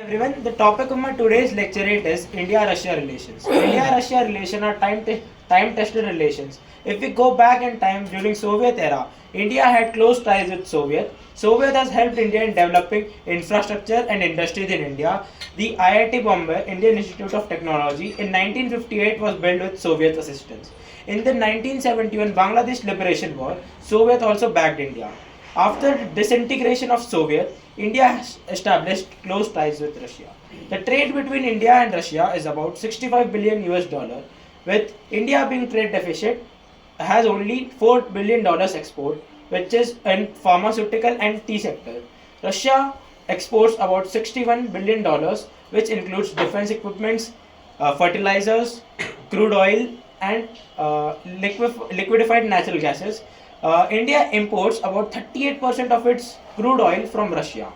Everyone, the topic of my today's lecturate is India-Russia relations. India-Russia relations are time-tested relations. If we go back in time during Soviet era, India had close ties with Soviet. Soviet has helped India in developing infrastructure and industries in India. The IIT Bombay, Indian Institute of Technology, in 1958 was built with Soviet assistance. In the 1971 Bangladesh Liberation War, Soviet also backed India. After disintegration of Soviet, India has established close ties with Russia. The trade between India and Russia is about 65 billion US dollar, with India being trade deficit has only 4 billion dollars export, which is in pharmaceutical and tea sector. Russia exports about 61 billion dollars, which includes defense equipments, fertilizers, crude oil, and liquefied natural gases. India imports about 38% of its crude oil from Russia.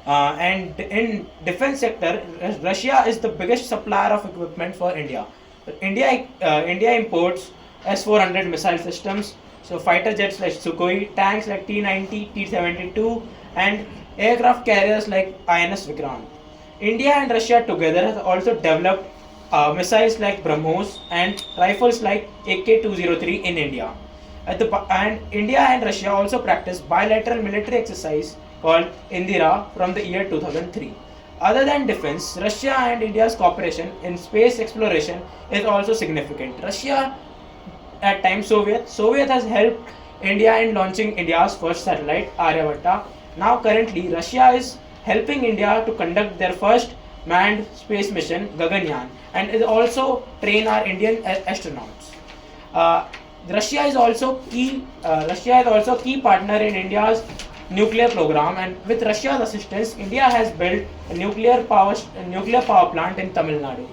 And in defense sector, Russia is the biggest supplier of equipment for India. India imports S-400 missile systems, so fighter jets like Sukhoi, tanks like T-90, T-72, and aircraft carriers like INS Vikrant. India and Russia together have also developed missiles like BrahMos and rifles like AK-203 in India. And India and Russia also practice bilateral military exercise called Indira from the year 2003. Other than defense, Russia and India's cooperation in space exploration is also significant. Russia, at times Soviet has helped India in launching India's first satellite, Aryabhatta. Now currently, Russia is helping India to conduct their first manned space mission, Gaganyaan, and is also train our Indian astronauts. Uh, Russia is also key partner in India's nuclear program, and with Russia's assistance, India has built a nuclear power plant in Tamil Nadu.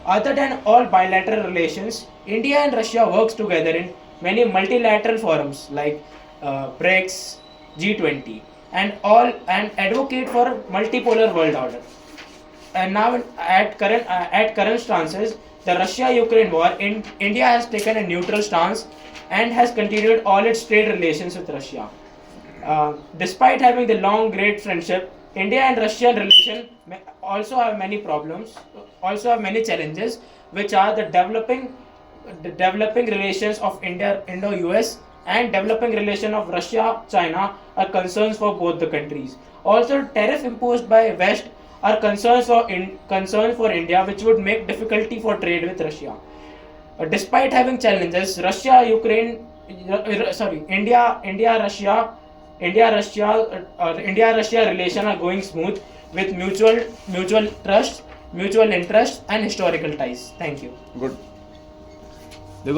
Other than all bilateral relations, India and Russia works together in many multilateral forums like BRICS, G20, and advocate for multipolar world order. And now at current stances, the Russia-Ukraine war, India has taken a neutral stance and has continued all its trade relations with Russia. Despite having the long great friendship, India and Russian relation also have many problems, also have many challenges, which are the developing relations of Indo-US and developing relation of Russia-China are concerns for both the countries. Also, tariff imposed by West are concerns for India, which would make difficulty for trade with Russia. Despite having challenges, India-Russia relation are going smooth with mutual trust, mutual interest, and historical ties. Thank you. Good.